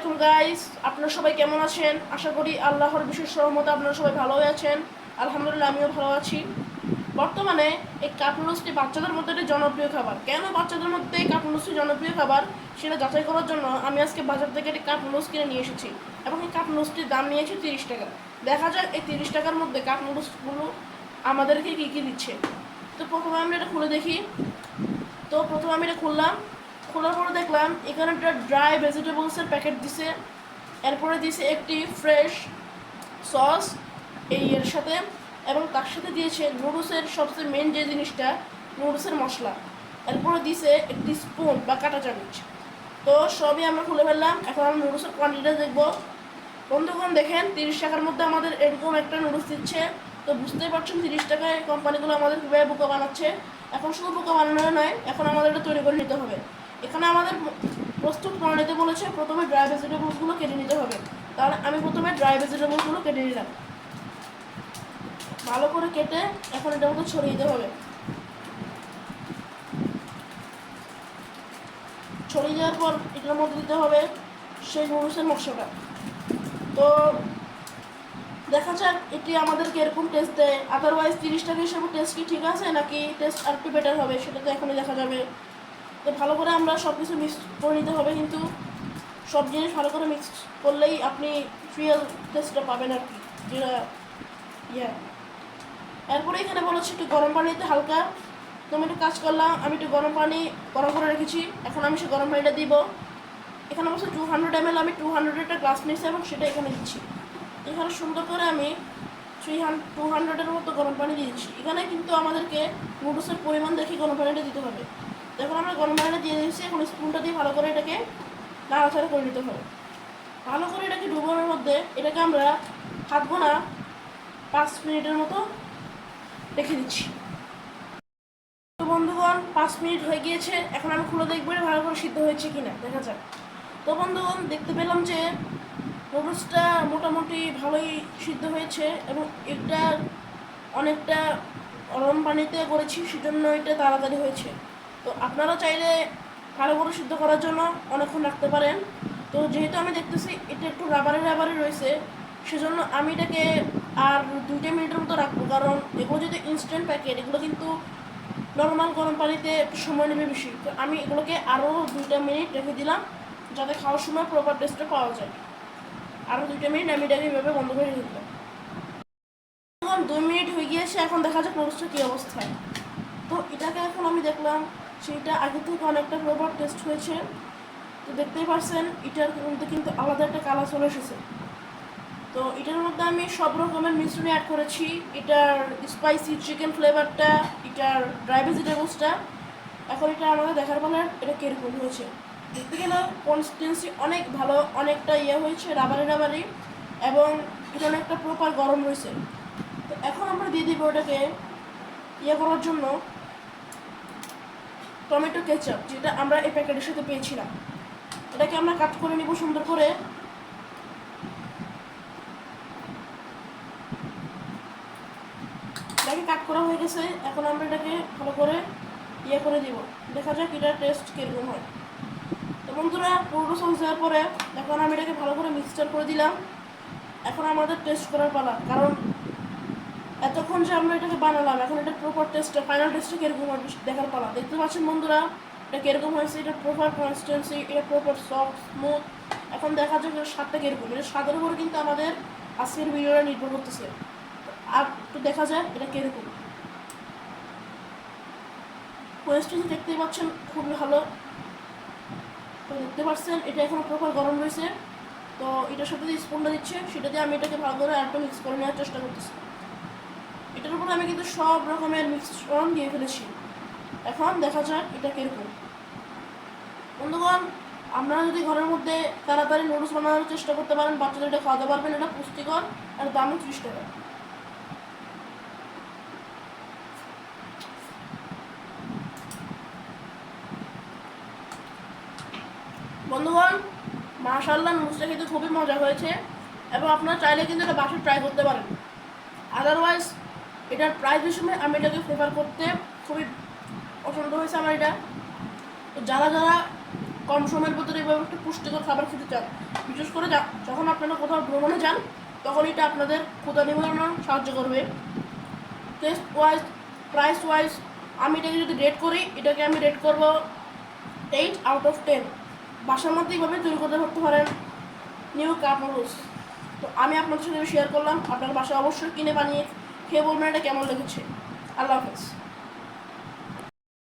আলাইকুম গাইস, আপনারা সবাই কেমন আছেন? আশা করি আল্লাহর বিশেষ রহমতে আপনারা সবাই ভালো আছেন। আলহামদুলিল্লাহ আমিও ভালো আছি। বর্তমানে এই কাপ নুডলসটি বাচ্চাদের মধ্যে একটি জনপ্রিয় খাবার। কেন বাচ্চাদের মধ্যে এই কাপ নুডলসটি জনপ্রিয় খাবার সেটা যাচাই করার জন্য আমি আজকে বাজার থেকে একটি কাপ নুডলস কিনে নিয়ে এসেছি এবং এই কাপ নুডলসটির দাম নিয়েছি 30 টাকা। দেখা যাক এই 30 টাকার মধ্যে কাপ নুডলসগুলো আমাদেরকে কী কী দিচ্ছে। তো প্রথমে আমি এটা খুলে দেখি। প্রথমে আমি এটা খোলার পরে দেখলাম এখানে একটা ড্রাই ভেজিটেবলসের প্যাকেট দিছে, এরপরে দিছে একটি ফ্রেশ সস এর সাথে, এবং তার সাথে দিয়েছে নুডলসের সবচেয়ে মেন যে জিনিসটা নুডলসের মশলা, এরপরে দিছে একটি স্পুন বা কাঁটা চামচ। তো সবই আমরা খুলে ফেললাম। এখন আমরা নুডলসের কোয়ান্টিটিটা দেখবো। বন্ধুগণ দেখেন 30 টাকার মধ্যে আমাদের এরকম একটা নুডলস দিচ্ছে। তো বুঝতেই পারছেন 30 টাকায় কোম্পানিগুলো আমাদের কীভাবে বোকা বানাচ্ছে। এখন শুধু বোকা বানানো নয়, এখন আমাদের এটা তৈরি করে নিতে হবে। এখানে আমাদের প্রস্তুত করে নিতে বলেছে প্রথমে ড্রাই ভেজিটেবলসগুলো কেটে নিতে হবে। তাহলে আমি প্রথমে ড্রাই ভেজিটেবলসগুলো কেটে নিলাম, ভালো করে কেটে এখন এটার মধ্যে ছড়িয়ে দিতে হবে। ছড়িয়ে দেওয়ার পর এটার মধ্যে দিতে হবে সেই নুডলসের মশলাটা। তো দেখা যাক এটি আমাদেরকে এরকম টেস্ট দেয়। আদারওয়াইজ 30 টাকা হিসেবে টেস্ট কি ঠিক আছে নাকি টেস্ট আর একটু বেটার হবে সেটা তো এখনই দেখা যাবে। তো ভালো করে আমরা সব কিছু মিক্স করে নিতে হবে, কিন্তু সব জিনিস ভালো করে মিক্স করলেই আপনি রিয়েল টেস্টটা পাবেন আর কি, যেটা এরপরে এখানে বলেছি একটু গরম পানিতে হালকা। তো আমি একটু কাজ করলাম, আমি একটু গরম পানি গরম করে রেখেছি। এখন আমি সে গরম পানিটা দিব। এখানে অবশ্য 200 ml আমি 200 একটা গ্লাস নিয়েছি এবং সেটা এখানে দিচ্ছি। এখানে সুন্দর করে আমি 200-এর মতো গরম পানি দিয়েছি। এখানে কিন্তু আমাদেরকে নুডলসের পরিমাণ দেখে গরম পানিটা দিতে হবে। যখন আমরা গরম পানিটা দিয়ে দিয়েছি, এখন স্পুনটা দিয়ে ভালো করে এটাকে নাড়াচাড়া করে নিতে হবে। ভালো করে এটাকে ডুবোনোর মধ্যে এটাকে আমরা হাত গোনা 5 মিনিটের মতো রেখে দিচ্ছি। তো বন্ধুগণ 5 মিনিট হয়ে গিয়েছে। এখন আমি খুলে দেখবো ভালো করে সিদ্ধ হয়েছে কিনা, দেখা যাক। তো বন্ধুগণ দেখতে পেলাম যে নুডলসটা মোটামুটি ভালোই সিদ্ধ হয়েছে এবং এটা অনেকটা গরম পানিতে করেছি, সেজন্য এটা তাড়াতাড়ি হয়েছে। তো আপনারা চাইলে ভালো করে সিদ্ধ করার জন্য অনেকক্ষণ রাখতে পারেন। তো যেহেতু আমি দেখতেছি এটা একটু রাবারি রয়েছে, সেজন্য আমি এটাকে আর 2 মিনিটের মতো রাখবো, কারণ এগুলো যদি ইনস্ট্যান্ট প্যাকেট, এগুলো কিন্তু নর্মাল গরম পানিতে একটু সময় নেবে বেশি। তো আমি এগুলোকে আরও 2 মিনিট রেখে দিলাম, যাতে খাওয়ার সময় প্রপার টেস্টটা পাওয়া যায়। আরও 2 মিনিট আমি এটাকে এভাবে বন্ধ করে রেখে দিলাম। 2 মিনিট হয়ে গিয়েছে। এখন দেখা যাক নুডলসটা কী অবস্থায়। তো এটাকে এখন আমি দেখলাম সেইটা আগে থেকে অনেকটা প্রপার টেস্ট হয়েছে। তো দেখতেই পারছেন এটার কিন্তু আলাদা একটা কালার চলে এসেছে। তো এটার মধ্যে আমি সব রকমের মিশ্রণ অ্যাড করেছি, এটার স্পাইসি চিকেন ফ্লেভারটা, এটার ড্রাই ভেজিটেবলসটা। এখন এটা আমাদের দেখার পরে এটা কীরকম হয়েছে। দেখতে গেলে কনসিস্টেন্সি অনেক ভালো, অনেকটা হয়েছে রাবারি, এবং এটা অনেকটা প্রপার গরম হয়েছে। তো এখন আমরা দিয়ে দিব ওটাকে করার জন্য টমেটো কেচাপ, যেটা আমরা এই প্যাকেটের সাথে পেয়েছিলাম। এটাকে আমরা কাট করে নিব সুন্দর করে। এটাকে কাট করা হয়ে গেছে। এখন আমরা এটাকে ভালো করে করে দিব, দেখা যাক এটার টেস্ট কীরকম হয়। তো বন্ধুরা পুরো সস দেওয়ার পরে এখন আমি এটাকে ভালো করে মিক্সচার করে দিলাম। এখন আমাদের টেস্ট করার পালা, কারণ এতক্ষণ যে আমরা এটাকে বানালাম, এখন এটার প্রপার টেস্টটা, ফাইনাল টেস্টটা কীরকম হবে দেখার পালা। দেখতে পাচ্ছেন বন্ধুরা এটা কীরকম হয়েছে, এটা প্রপার কনসিস্টেন্সি, এটা প্রপার সফট স্মুথ। এখন দেখা যাক এর স্বাদটা কীরকম। এটা স্বাদের উপরে কিন্তু আমাদের আজকের ভিডিওটা নির্ভর করতেছে। আর একটু দেখা যায় এটা কীরকম। কনসিস্টেন্সি দেখতেই পাচ্ছেন খুবই ভালো। তো দেখতে পাচ্ছেন এটা এখন প্রপার গরম রয়েছে। তো এটার সাথে যে স্পুনটা দিচ্ছে সেটা দিয়ে আমি এটাকে ভালো করে আরেকটু মিক্স করে নেওয়ার চেষ্টা করতেছি। এটার উপরে আমি কিন্তু সব রকমের মিশ্রণ দিয়ে ফেলেছি। এখন দেখা যাক এটা কীরকম। বন্ধুগণ আপনারা যদি ঘরের মধ্যে তাড়াতাড়ি নুডলস বানানোর চেষ্টা করতে পারেন, বাচ্চাদের এটা খাওয়াতে পারবেন। এটা পুষ্টিকর আর দামও 30 টাকা। বন্ধুগণ মাশাআল্লাহ নুডলসটা কিন্তু খুবই মজা হয়েছে, এবং আপনারা চাইলে কিন্তু এটা বাসায় ট্রাই করতে পারেন। আদারওয়াইজ এটার প্রাইস হিসেবে আমি এটাকে প্রেফার করতে খুবই পছন্দ হয়েছে আমার এটা। তো যারা কম সময়ের ভিতরে এইভাবে একটা পুষ্টিকর খাবার খেতে চান, বিশেষ করে যখন আপনারা কোথাও ভ্রমণে যান তখন এটা আপনাদের ক্ষুধা নিবারণে সাহায্য করবে। টেস্ট ওয়াইজ, প্রাইস ওয়াইজ আমি এটাকে যদি রেট করি, এটাকে আমি রেট করবো 8/10। বাসার মধ্যে এইভাবে তৈরি করতে পারতে পারেন নিউ কাপ নুডলস। তো আমি আপনাদের সাথে শেয়ার করলাম, আপনার বাসায় অবশ্যই কিনে বানিয়ে খেয়ে বলবেন এটা কেমন লেগেছে। আল্লাহ হাফেজ।